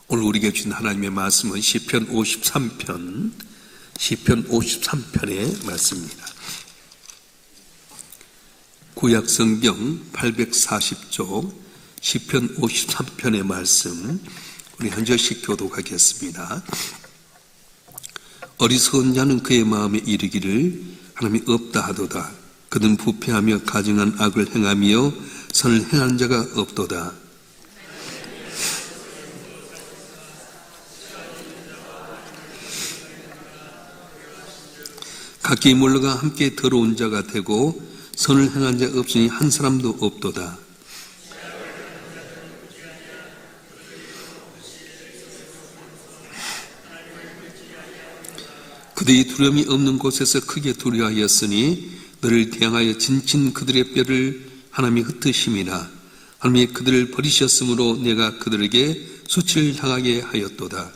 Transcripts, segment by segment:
오늘 우리에게 주신 하나님의 말씀은 시편 53편의 말씀입니다. 구약 성경 840쪽 시편 53편의 말씀, 우리 한 절씩 교독하겠습니다. 어리석은 자는 그의 마음에 이르기를 하나님이 없다 하도다. 그는 부패하며 가증한 악을 행하며 선을 행한 자가 없도다. 각기 물러가 함께 더러운 자가 되고 선을 행한 자 없으니 한 사람도 없도다. 그들이 두려움이 없는 곳에서 크게 두려워하였으니 너를 대항하여 진친 그들의 뼈를 하나님이 흩으심이라. 하나님이 그들을 버리셨으므로 내가 그들에게 수치를 당하게 하였도다.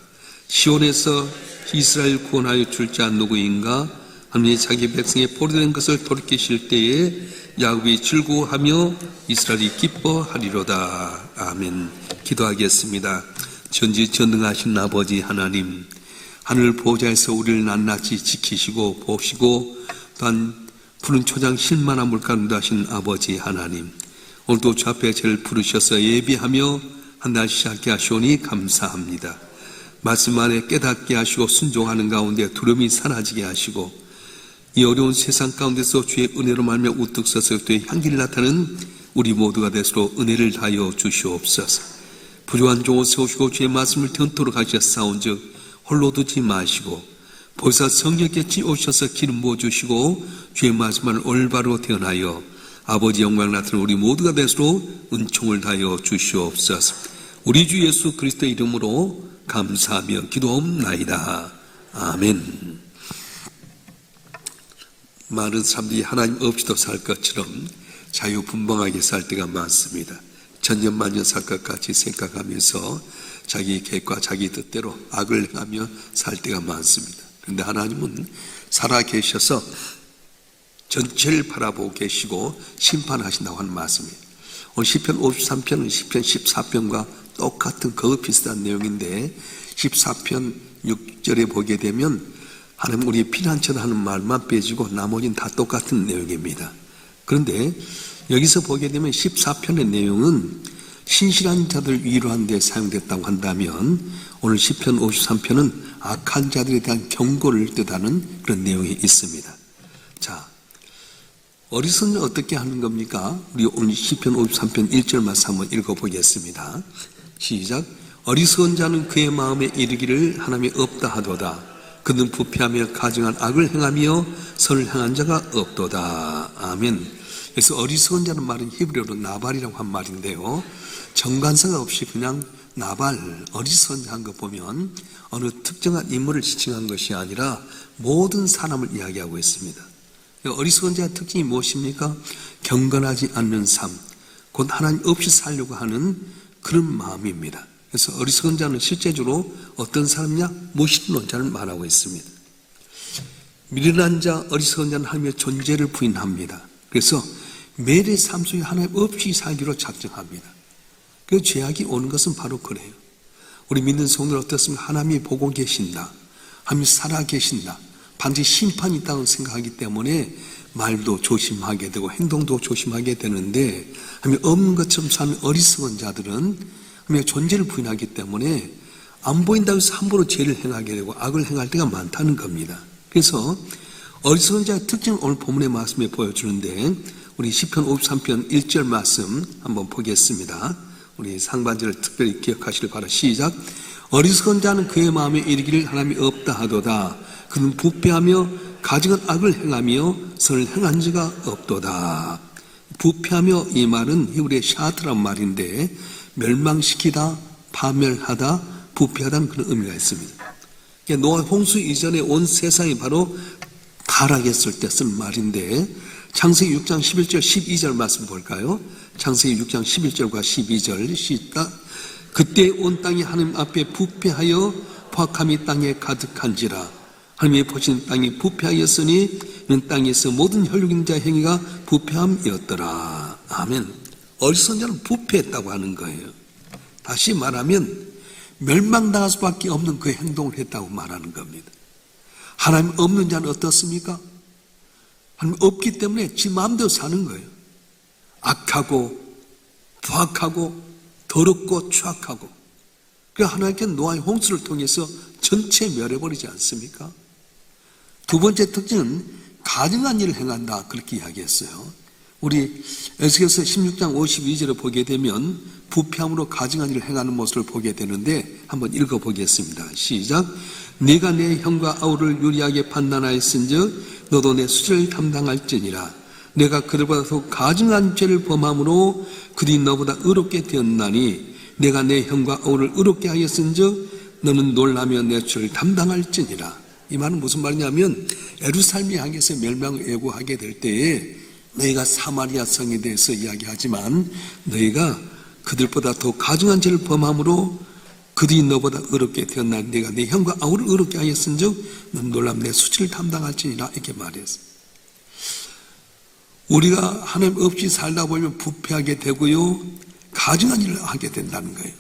시온에서 이스라엘 구원하여 줄 자 누구인가? 하나님이 자기 백성의 포로된 것을 돌이키실 때에 야곱이 즐거워하며 이스라엘이 기뻐하리로다. 아멘. 기도하겠습니다. 전지전능하신 아버지 하나님, 하늘 보좌에서 우리를 낱낱이 지키시고 보시고 또한 푸른 초장 실만한 물가운데 하신 아버지 하나님, 오늘도 주 앞에 저를 부르셔서 예비하며 한 날 시작하게 하시오니 감사합니다. 말씀 안에 깨닫게 하시고 순종하는 가운데 두려움이 사라지게 하시고 이 어려운 세상 가운데서 주의 은혜로 말미암아 우뚝 서서 주의 향기를 나타내는 우리 모두가 되도록 은혜를 다하여 주시옵소서. 부족한 종을 세우시고 주의 말씀을 전토록 하셨사온즉 홀로 두지 마시고 보혜사 성령께 오셔서 기름 부어주시고 주의 말씀을 올바로 태어나여 아버지 영광 나타내는 우리 모두가 되도록 은총을 다하여 주시옵소서. 우리 주 예수 그리스도의 이름으로 감사하며 기도하옵나이다. 아멘. 많은 사람들이 하나님 없이도 살 것처럼 자유분방하게 살 때가 많습니다. 천년만년 살 것 같이 생각하면서 자기 계획과 자기 뜻대로 악을 행하며 살 때가 많습니다. 그런데 하나님은 살아계셔서 전체를 바라보고 계시고 심판하신다고 하는 말씀이에요. 오늘 시편 53편은 시편 14편과 똑같은 거의 비슷한 내용인데 14편 6절에 보게 되면 하나님 우리의 피난처를 하는 말만 빼지고 나머지는 다 똑같은 내용입니다. 그런데 여기서 보게 되면 14편의 내용은 신실한 자들 위로하는 데 사용됐다고 한다면 오늘 시편 53편은 악한 자들에 대한 경고를 뜻하는 그런 내용이 있습니다. 자, 어리석은 자는 어떻게 하는 겁니까? 우리 오늘 시편 53편 1절 말씀 한번 읽어보겠습니다. 시작. 어리석은 자는 그의 마음에 이르기를 하나님이 없다 하도다. 그는 부패하며 가증한 악을 행하며 선을 행한 자가 없도다. 아멘. 그래서 어리석은 자는 말은 히브리어로 나발이라고 한 말인데요, 정관사가 없이 그냥 나발, 어리석은 자 한 거 보면 어느 특정한 인물을 지칭한 것이 아니라 모든 사람을 이야기하고 있습니다. 어리석은 자의 특징이 무엇입니까? 경건하지 않는 삶, 곧 하나님 없이 살려고 하는 그런 마음입니다. 그래서 어리석은 자는 실제적으로 어떤 사람이냐? 무신론자를 말하고 있습니다. 미련한 자, 어리석은 자는 하나님의 존재를 부인합니다. 그래서 매일의 삶 속에 하나님 없이 살기로 작정합니다. 그 죄악이 오는 것은 바로 그래요. 우리 믿는 성도들 어떻습니까? 하나님이 보고 계신다, 하나님이 살아 계신다, 반드시 심판이 있다고 생각하기 때문에 말도 조심하게 되고 행동도 조심하게 되는데, 하나님이 없는 것처럼 사는 어리석은 자들은 하나님의 존재를 부인하기 때문에 안 보인다고 해서 함부로 죄를 행하게 되고 악을 행할 때가 많다는 겁니다. 그래서 어리석은 자의 특징을 오늘 본문의 말씀에 보여주는데, 우리 시편 53편 1절 말씀 한번 보겠습니다. 우리 상반절을 특별히 기억하시길 바라. 시작. 어리석은 자는 그의 마음에 이르기를 하나님이 없다 하도다. 그는 부패하며 가증한 악을 행하며 선을 행한 자가 없도다. 부패하며, 이 말은 히브리의 샤트란 말인데 멸망시키다, 파멸하다, 부패하다는 그런 의미가 있습니다. 노아 홍수 이전에 온 세상이 바로 타락했을 때 쓴 말인데, 창세기 6장 11절 12절 말씀 볼까요? 창세기 6장 11절과 12절 시작. 그때 온 땅이 하나님 앞에 부패하여 포악함이 땅에 가득한지라. 하나님이 보신 땅이 부패하였으니 이는 땅에서 모든 혈육인 자의 행위가 부패함이었더라. 아멘. 어리석은 자는 부패했다고 하는 거예요. 다시 말하면 멸망당할 수밖에 없는 그 행동을 했다고 말하는 겁니다. 하나님 없는 자는 어떻습니까? 하나님 없기 때문에 지 마음대로 사는 거예요. 악하고 부악하고 더럽고 추악하고. 그러니까 하나님께 노아의 홍수를 통해서 전체 멸해버리지 않습니까? 두 번째 특징은 가증한 일을 행한다, 그렇게 이야기했어요. 우리 에스겔서 16장 52절을 보게 되면 부패함으로 가증한 일을 행하는 모습을 보게 되는데 한번 읽어보겠습니다. 시작. 네가 내 형과 아우를 유리하게 판단하였은즉 너도 내 수치를 담당할지니라. 내가 그들보다 더 가증한 죄를 범함으로 그들이 너보다 의롭게 되었나니 내가 내 형과 아우를 의롭게 하였은즉 너는 놀라며 내 죄를 담당할지니라. 이 말은 무슨 말이냐면 예루살렘 향해서 멸망을 예고하게 될 때에 너희가 사마리아 성에 대해서 이야기하지만 너희가 그들보다 더 가증한 죄를 범함으로 그들이 너보다 의롭게 되었나니 내가 내 형과 아우를 의롭게 하였은즉 너는 놀라며 내 수치를 담당할지니라, 이렇게 말했어요. 우리가 하나님 없이 살다 보면 부패하게 되고요, 가증한 일을 하게 된다는 거예요.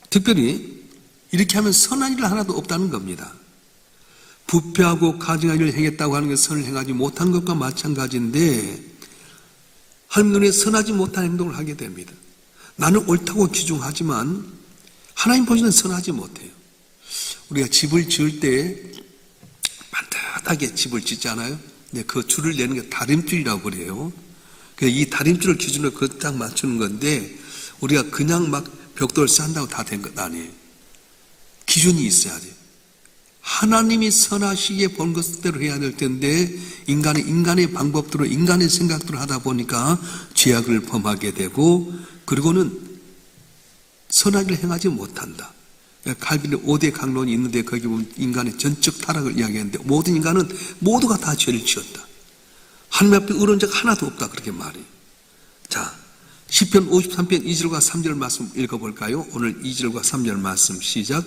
특별히 이렇게 하면 선한 일 하나도 없다는 겁니다. 부패하고 가증한 일을 행했다고 하는 것은 선을 행하지 못한 것과 마찬가지인데 하나님 눈에 선하지 못한 행동을 하게 됩니다. 나는 옳다고 기중하지만 하나님 보시는 선하지 못해요. 우리가 집을 지을 때 반듯하게 집을 짓잖아요. 근데 그 줄을 내는 게 다림줄이라고 그래요. 이 다림줄을 기준으로 그 딱 맞추는 건데 우리가 그냥 막 벽돌을 쌓는다고 다 된 것 아니에요. 기준이 있어야지. 하나님이 선하시기에 본 것대로 해야 될 텐데 인간의 방법대로 인간의 생각대로 하다 보니까 죄악을 범하게 되고 그리고는 선하기를 행하지 못한다. 칼빈의 5대 강론이 있는데 거기 보면 인간의 전적 타락을 이야기하는데 모든 인간은 모두가 다 죄를 지었다. 하나님 앞에 의로운 자가 하나도 없다, 그렇게 말해요. 자, 시편 53편 2절과 3절 말씀 읽어볼까요? 오늘 2절과 3절 말씀 시작.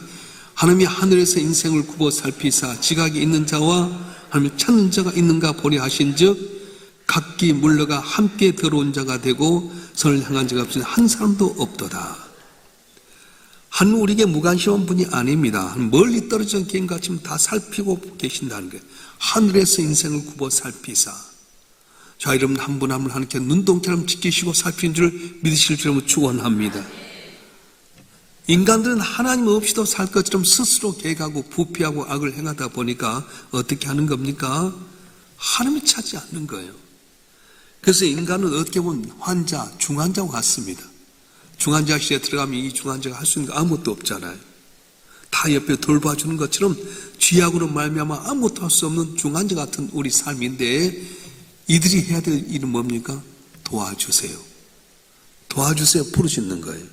하나님이 하늘에서 인생을 굽어 살피사 지각이 있는 자와 하나님을 찾는 자가 있는가 보려 하신즉 각기 물러가 함께 들어온 자가 되고 선을 향한 자가 없으니 한 사람도 없도다. 하나님 우리에게 무관심한 분이 아닙니다. 멀리 떨어진 개인같이 다 살피고 계신다는 거예요. 하늘에서 인생을 굽어 살피사. 자, 여러분 한 분 한 분 하나님께 눈동자처럼 지키시고 살피는 줄 믿으실 줄 축원합니다. 인간들은 하나님 없이도 살 것처럼 스스로 계획하고 부패하고 악을 행하다 보니까 어떻게 하는 겁니까? 하나님이 찾지 않는 거예요. 그래서 인간은 어떻게 보면 환자, 중환자와 같습니다. 중환자실에 들어가면 이 중환자가 할 수 있는 거 아무것도 없잖아요. 다 옆에 돌봐주는 것처럼 쥐약으로 말미암아 아무것도 할 수 없는 중환자 같은 우리 삶인데 이들이 해야 될 일은 뭡니까? 도와주세요. 도와주세요. 부르시는 거예요.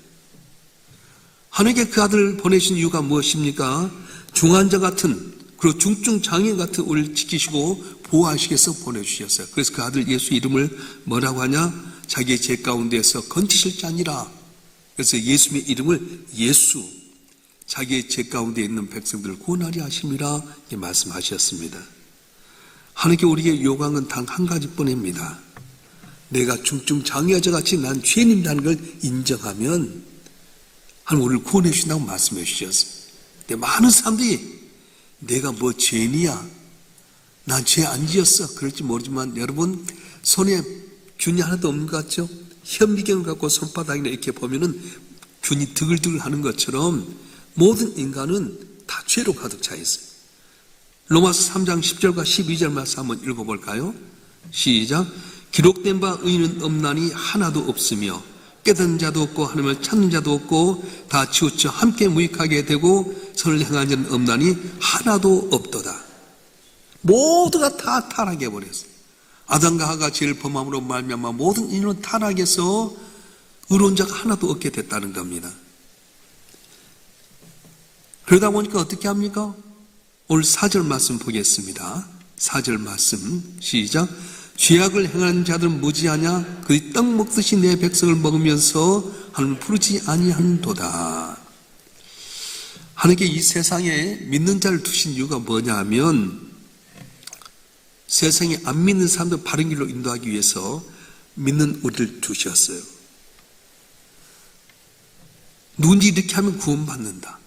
하나님께 그 아들을 보내신 이유가 무엇입니까? 중환자 같은 그리고 중증 장애인 같은 우리를 지키시고 보호하시기 위해서 보내주셨어요. 그래서 그 아들 예수 이름을 뭐라고 하냐? 자기의 죄 가운데에서 건지실 자니라. 그래서 예수님의 이름을 예수, 자기의 죄 가운데 있는 백성들을 구원하려 하심이라 말씀하셨습니다. 하나님께 우리에게 요구하는 단 한 가지뿐입니다. 내가 중증 장애자 같이 난 죄인이라는 걸 인정하면 하나님 우리를 구원해 주신다고 말씀해 주셨어요. 근데 많은 사람들이 내가 뭐 죄인이야, 난 죄 안 지었어, 그럴지 모르지만 여러분 손에 균이 하나도 없는 것 같죠? 현미경을 갖고 손바닥이나 이렇게 보면은 균이 드글드글 하는 것처럼 모든 인간은 다 죄로 가득 차 있어요. 로마서 3장 10절과 12절 말씀 한번 읽어볼까요? 시작. 기록된 바 의인은 없나니 하나도 없으며 깨닫는 자도 없고 하나님을 찾는 자도 없고 다 치우쳐 함께 무익하게 되고 선을 행하는 자는 없나니 하나도 없도다. 모두가 다 타락해 버렸어요. 아담과 하가 죄를 범함으로 말미암아 모든 인류는 타락해서 의로운 자가 하나도 없게 됐다는 겁니다. 그러다 보니까 어떻게 합니까? 오늘 4절 말씀 보겠습니다. 4절 말씀 시작. 죄악을 행하는 자들은 무지하냐? 그들이 떡 먹듯이 내 백성을 먹으면서 하나님을 부르지 아니한도다. 하나님께 이 세상에 믿는 자를 두신 이유가 뭐냐 하면 세상에 안 믿는 사람들 바른 길로 인도하기 위해서 믿는 우리를 두셨어요. 누군지 이렇게 하면 구원받는다.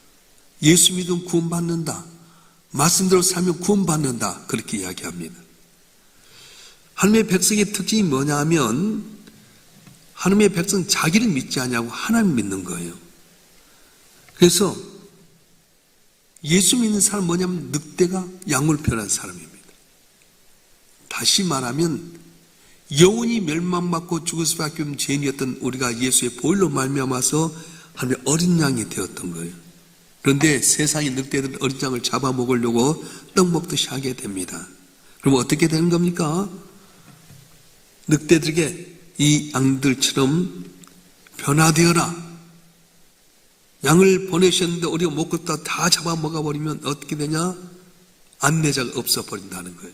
예수 믿으면 구원받는다. 말씀대로 살면 구원받는다. 그렇게 이야기합니다. 하나님의 백성의 특징이 뭐냐 하면 하나님의 백성은 자기를 믿지 않냐고 하나님 믿는 거예요. 그래서 예수 믿는 사람은 뭐냐면 늑대가 양을 변한 사람입니다. 다시 말하면 영원히 멸망받고 죽을 수밖에 없는 죄인이었던 우리가 예수의 보혈로 말미암아서 하나님의 어린 양이 되었던 거예요. 그런데 세상의 늑대들은 어린 양을 잡아먹으려고 떡 먹듯이 하게 됩니다. 그럼 어떻게 되는 겁니까? 늑대들에게 이 양들처럼 변화되어라. 양을 보내셨는데 우리가 못 걷다 다 잡아먹어버리면 어떻게 되냐? 안내자가 없어버린다는 거예요.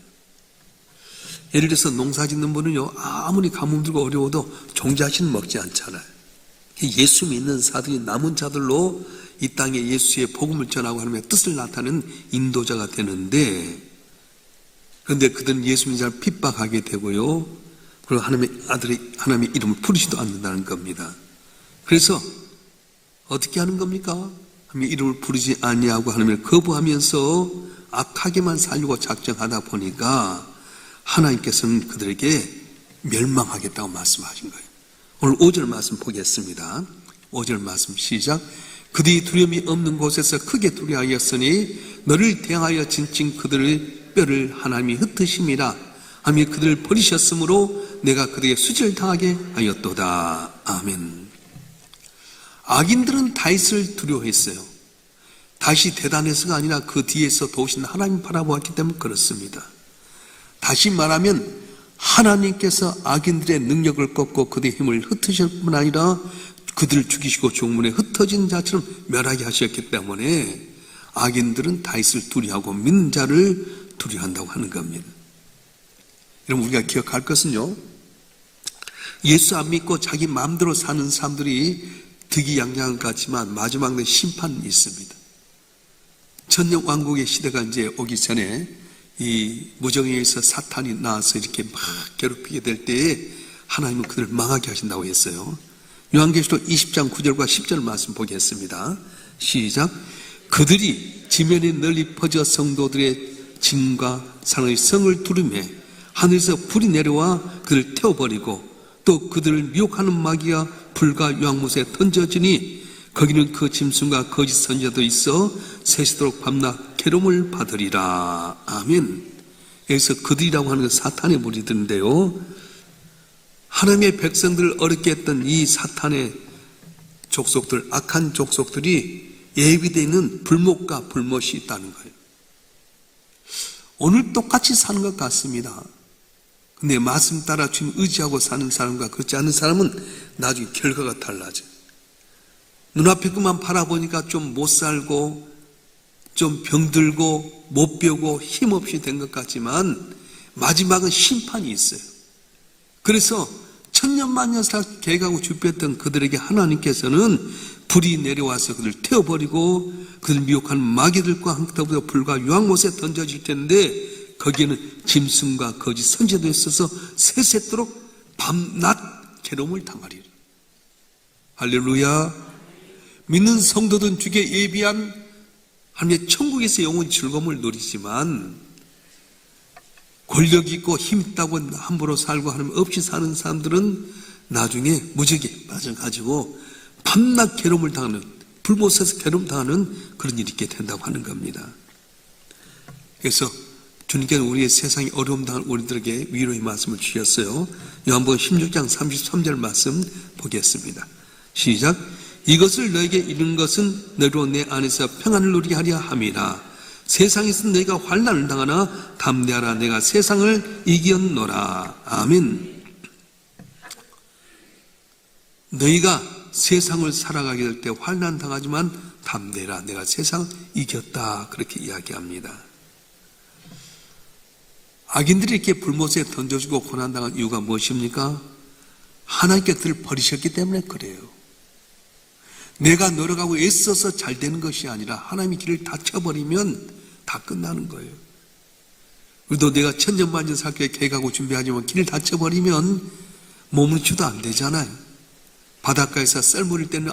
예를 들어서 농사 짓는 분은요, 아무리 가뭄 들고 어려워도 종자씨는 먹지 않잖아요. 예수 믿는 사들이 남은 자들로 이 땅에 예수의 복음을 전하고 하나님의 뜻을 나타내는 인도자가 되는데, 그런데 그들은 예수 믿는 자를 핍박하게 되고요, 그리고 하나님의 아들이 하나님의 이름을 부르지도 않는다는 겁니다. 그래서 어떻게 하는 겁니까? 하나님의 이름을 부르지 아니하고 하나님을 거부하면서 악하게만 살려고 작정하다 보니까 하나님께서는 그들에게 멸망하겠다고 말씀하신 거예요. 오늘 5절 말씀 보겠습니다. 5절 말씀 시작. 그들이 두려움이 없는 곳에서 크게 두려워하였으니 너를 대하여 진친 그들의 뼈를 하나님이 흩으심이라. 하나님이 그들을 버리셨으므로 내가 그들에게 수치를 당하게 하였도다. 아멘. 악인들은 다윗을 두려워했어요. 다윗이 대단해서가 아니라 그 뒤에서 도우신 하나님 바라보았기 때문에 그렇습니다. 다시 말하면 하나님께서 악인들의 능력을 꺾고 그들의 힘을 흩으실 뿐 아니라 그들을 죽이시고 종문에 흩어진 자처럼 멸하게 하셨기 때문에 악인들은 다윗을 두려워하고 믿는 자를 두려워한다고 하는 겁니다. 여러분, 우리가 기억할 것은요, 예수 안 믿고 자기 마음대로 사는 사람들이 득이양양 같지만 마지막 날 심판이 있습니다. 천년 왕국의 시대가 이제 오기 전에 이 무정에서 사탄이 나와서 이렇게 막 괴롭히게 될 때에 하나님은 그들을 망하게 하신다고 했어요. 요한계시록 20장 9절과 10절 말씀 보겠습니다. 시작. 그들이 지면에 널리 퍼져 성도들의 짐과 사람의 성을 두르매 하늘에서 불이 내려와 그들을 태워버리고 또 그들을 미혹하는 마귀가 불과 유황못에 던져지니 거기는 그 짐승과 거짓 선지자도 있어 세시도록 밤낮 괴로움을 받으리라. 아멘. 여기서 그들이라고 하는 건 사탄의 무리들인데요, 하나님의 백성들을 어렵게 했던 이 사탄의 족속들, 악한 족속들이 예비되어 있는 불목과 불못이 있다는 거예요. 오늘 똑같이 사는 것 같습니다. 근데 말씀 따라 주님 의지하고 사는 사람과 그렇지 않은 사람은 나중에 결과가 달라져요. 눈앞에 그만 바라보니까 좀 못 살고 좀 병들고 못 배우고 힘없이 된 것 같지만 마지막은 심판이 있어요. 그래서 천년만년 계획하고 준비했던 그들에게 하나님께서는 불이 내려와서 그들을 태워버리고 그들 미혹하는 마귀들과 함께 불과 유황못에 던져질 텐데 거기에는 짐승과 거짓 선지자도 있어서 세세토록 밤낮 괴로움을 당하리라. 할렐루야. 믿는 성도들은 주께 예비한 하나님의 천국에서 영원히 즐거움을 누리지만 권력 있고 힘 있다고 함부로 살고 하나님 없이 사는 사람들은 나중에 무지개 빠져가지고 밤낮 괴로움을 당하는, 불못에서 괴로움 당하는 그런 일이 있게 된다고 하는 겁니다. 그래서 주님께는 우리의 세상에 어려움 당한 우리들에게 위로의 말씀을 주셨어요. 요한복음 16장 33절 말씀 보겠습니다. 시작. 이것을 너에게 이룬 것은 너로 내 안에서 평안을 누리게 하려 함이라. 세상에서 너희가 환난을 당하나 담대하라. 내가 세상을 이겼노라. 아멘. 너희가 세상을 살아가게 될 때 환난 당하지만 담대하라. 내가 세상을 이겼다. 그렇게 이야기합니다. 악인들이 이렇게 불못에 던져주고 고난당한 이유가 무엇입니까? 하나님께 그들을 버리셨기 때문에 그래요. 내가 노력하고 애써서 잘 되는 것이 아니라 하나님의 길을 닫혀버리면 다 끝나는 거예요. 우리도 내가 천년만년 살게 계획하고 준비하지만 길을 닫혀버리면 머무르지도 안 되잖아요. 바닷가에서 썰 물을 때는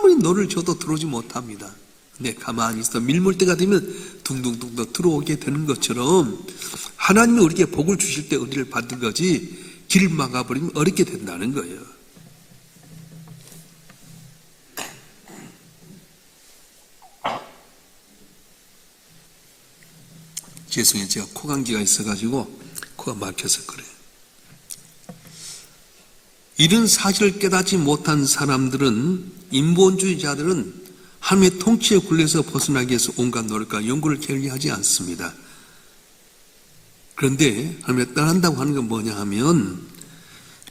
아무리 너를 줘도 들어오지 못합니다. 근데 가만히 있어 밀물 때가 되면 둥둥둥 들어오게 되는 것처럼 하나님이 우리에게 복을 주실 때 은혜를 받는 거지 길을 막아버리면 어렵게 된다는 거예요. 죄송해요. 제가 코감기가 있어가지고 코가 막혀서 그래요. 이런 사실을 깨닫지 못한 사람들은, 인본주의자들은 하나님의 통치의 굴레에서 벗어나기 위해서 온갖 노력과 연구를 게을리하지 않습니다. 그런데 하나님을 떠난다고 하는 건 뭐냐 하면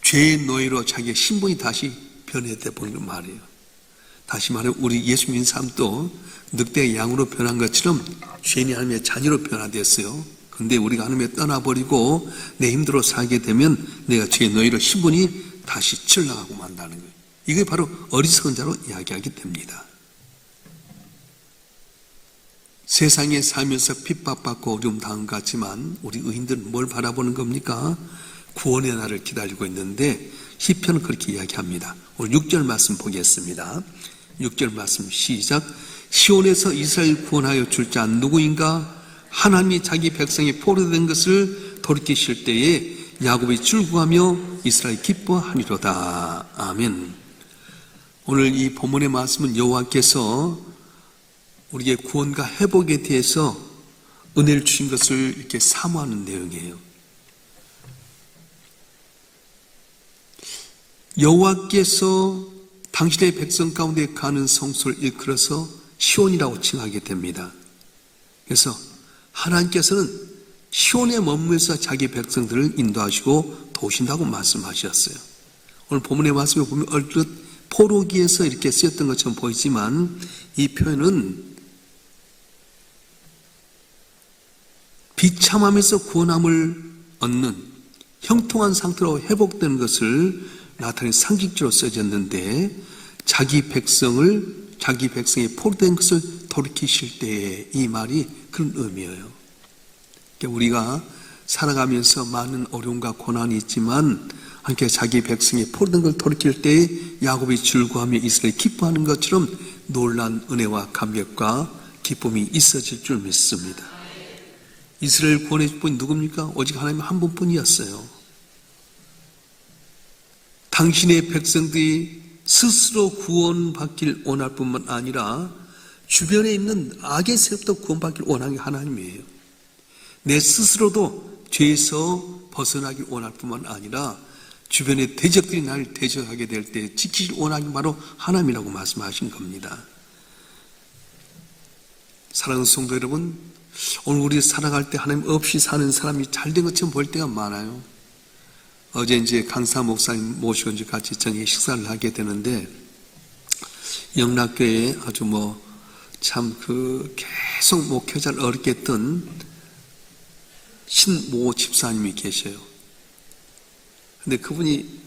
죄의 노예로 자기의 신분이 다시 변해돼 보이는 말이에요. 다시 말해 우리 예수 믿는 사람도 늑대의 양으로 변한 것처럼 죄인이 하나님의 자녀로 변화됐어요. 그런데 우리가 하나님을 떠나버리고 내 힘대로 살게 되면 내가 죄의 노예로 신분이 다시 출렁하고 만다는 거예요. 이게 바로 어리석은 자로 이야기하게 됩니다. 세상에 살면서 핍박받고 어려움 당한 것 같지만 우리 의인들은 뭘 바라보는 겁니까? 구원의 날을 기다리고 있는데 시편은 그렇게 이야기합니다. 오늘 6절 말씀 보겠습니다. 6절 말씀 시작. 시온에서 이스라엘 구원하여 줄 자 누구인가? 하나님이 자기 백성이 포로된 것을 돌이키실 때에 야곱이 즐거워하며 이스라엘이 기뻐하리로다. 아멘. 오늘 이 본문의 말씀은 여호와께서 우리의 구원과 회복에 대해서 은혜를 주신 것을 이렇게 사모하는 내용이에요. 여호와께서 당신의 백성 가운데 가는 성소를 일컬어서 시온이라고 칭하게 됩니다. 그래서 하나님께서는 시온에 머무면서 자기 백성들을 인도하시고 도우신다고 말씀하셨어요. 오늘 본문의 말씀을 보면 얼핏 포로기에서 이렇게 쓰였던 것처럼 보이지만 이 표현은 비참함에서 구원함을 얻는 형통한 상태로 회복되는 것을 나타내는 상징적으로 써졌는데 자기 백성이 포로된 것을 돌이키실 때에 이 말이 그런 의미예요. 그러니까 우리가 살아가면서 많은 어려움과 고난이 있지만 함께 자기 백성이 포로된 것을 돌이킬 때에 야곱이 즐거워하며 이스라엘이 기뻐하는 것처럼 놀라운 은혜와 감격과 기쁨이 있어질 줄 믿습니다. 이스라엘 구원해 줄 분이 누굽니까? 오직 하나님 한 분뿐이었어요. 당신의 백성들이 스스로 구원받길 원할 뿐만 아니라 주변에 있는 악의 세력도 구원받길 원하는 게 하나님이에요. 내 스스로도 죄에서 벗어나길 원할 뿐만 아니라 주변의 대적들이 나를 대적하게 될 때 지키길 원하는 게 바로 하나님이라고 말씀하신 겁니다. 사랑하는 성도 여러분, 오늘 우리 살아갈 때 하나님 없이 사는 사람이 잘된 것처럼 보일 때가 많아요. 어제 이제 강사 목사님 모시고 이제 같이 저녁에 식사를 하게 되는데 영락교회에 아주 참 계속 목회자를 어렵게 했던 신모 집사님이 계셔요. 근데 그분이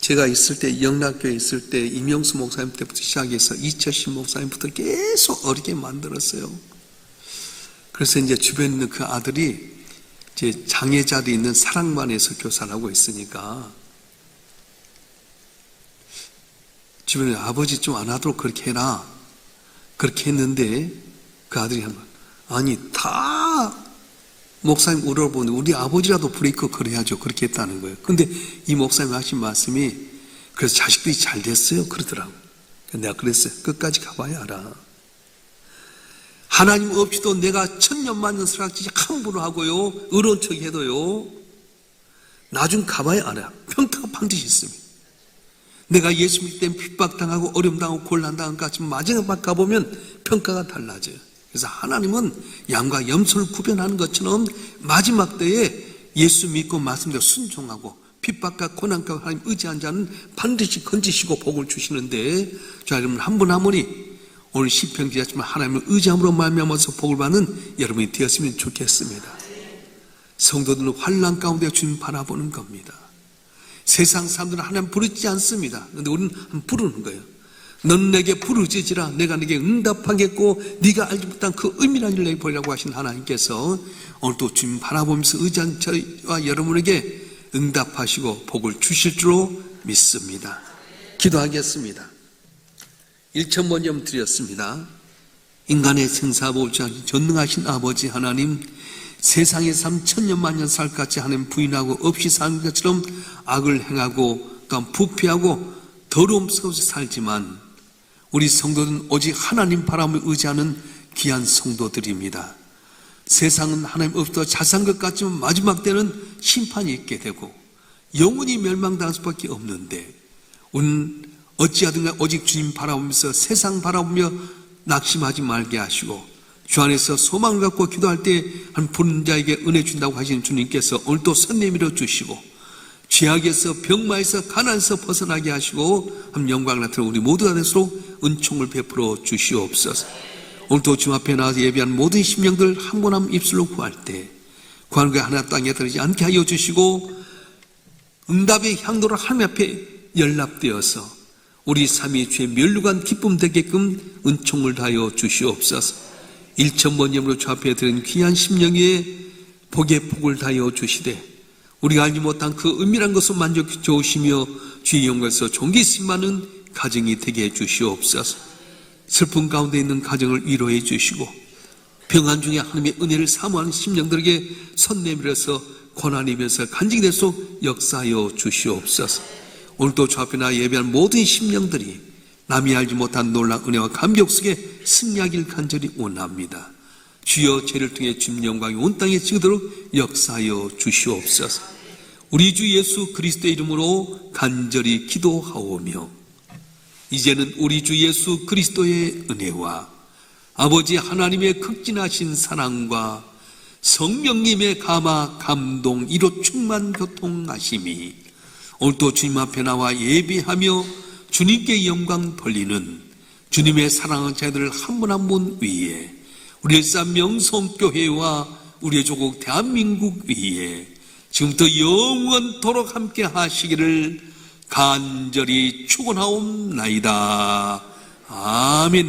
제가 있을 때 영락교회에 있을 때 임영수 목사님 때부터 시작해서 이철신 목사님부터 계속 어렵게 만들었어요. 그래서 이제 주변에 있는 그 아들이 이제 장애자들이 있는 사랑반에서 교사를 하고 있으니까 주변에 아버지 좀 안 하도록 그렇게 해라. 그렇게 했는데 그 아들이 아니 다 목사님 울어보는데 우리 아버지라도 브레이크 걸어야죠. 그렇게 했다는 거예요. 근데 이 목사님 하신 말씀이 그래서 자식들이 잘 됐어요. 그러더라고. 내가 그랬어요. 끝까지 가봐야 알아. 하나님 없이도 내가 천년만년 살았지 함부로 하고요. 의로운 척 해도요. 나중 가봐야 알아. 평가가 반드시 있습니다. 내가 예수 믿을 땐 핍박당하고 어려움당하고 곤란당한 것 같지만 마지막 가보면 평가가 달라져요. 그래서 하나님은 양과 염소를 구별하는 것처럼 마지막 때에 예수 믿고 말씀대로 순종하고 핍박과 고난과 하나님 의지한 자는 반드시 건지시고 복을 주시는데 자 여러분 한 분 한 분이 오늘 시편 기자지만 하나님을 의지함으로 말미암아서 복을 받는 여러분이 되었으면 좋겠습니다. 성도들은 환난 가운데 주님 바라보는 겁니다. 세상 사람들은 하나님 부르지 않습니다. 그런데 우리는 부르는 거예요. 넌 내게 부르짖으라 내가 네게 응답하겠고 네가 알지 못한 그 의미란 일을 내게 보이라고 하신 하나님께서 오늘도 주님 바라보면서 의지한 저와 여러분에게 응답하시고 복을 주실 줄로 믿습니다. 기도하겠습니다. 1,000번쯤 드렸습니다. 인간의 생사보호자신 전능하신 아버지 하나님, 세상의 삶 천년만년 살같이 하나님 부인하고 없이 사는 것처럼 악을 행하고 또한 부패하고 더러움 속에서 살지만 우리 성도들은 오직 하나님 바람을 의지하는 귀한 성도들입니다. 세상은 하나님 없어 자산 것 같지만 마지막 때는 심판이 있게 되고 영원히 멸망당할 수밖에 없는데 우리는 어찌하든가 오직 주님 바라보면서 세상 바라보며 낙심하지 말게 하시고 주 안에서 소망을 갖고 기도할 때 한 부른 자에게 은혜 준다고 하신 주님께서 오늘도 손 내밀어 주시고 죄악에서 병마에서 가난에서 벗어나게 하시고 한 영광을 나타내 우리 모두가 될수록 은총을 베풀어 주시옵소서. 오늘도 주님 앞에 나와서 예배한 모든 심령들 한 분 한 분 입술로 구할 때 구하는 게 하나 땅에 떨어지지 않게 하여 주시고 응답의 향도로 하나님 앞에 연락되어서 우리 삶이 주의 멸류관 기쁨 되게끔 은총을 다하여 주시옵소서. 1,000번님으로 주 앞에 드린 귀한 심령에 복의 복을 다하여 주시되 우리가 알지 못한 그 은밀한 것을 만족해 주시며 주의 영광에서 존귀심 많은 가정이 되게 해 주시옵소서. 슬픔 가운데 있는 가정을 위로해 주시고 평안 중에 하나님의 은혜를 사모하는 심령들에게 손 내밀어서 고난이면서 간직이 될 수 역사하여 주시옵소서. 오늘도 주 앞에 나 예배한 모든 심령들이 남이 알지 못한 놀라운 은혜와 감격 속에 승리하길 간절히 원합니다. 주여 죄를 통해 주님 영광이 온 땅에 지도록 역사하여 주시옵소서. 우리 주 예수 그리스도의 이름으로 간절히 기도하오며 이제는 우리 주 예수 그리스도의 은혜와 아버지 하나님의 극진하신 사랑과 성령님의 감화 감동 이로 충만 교통하심이 오늘도 주님 앞에 나와 예배하며 주님께 영광 돌리는 주님의 사랑하는 자들 한 분 한 분 위에 우리 일산 명성교회와 우리의 조국 대한민국 위에 지금부터 영원토록 함께 하시기를 간절히 축원하옵나이다. 아멘.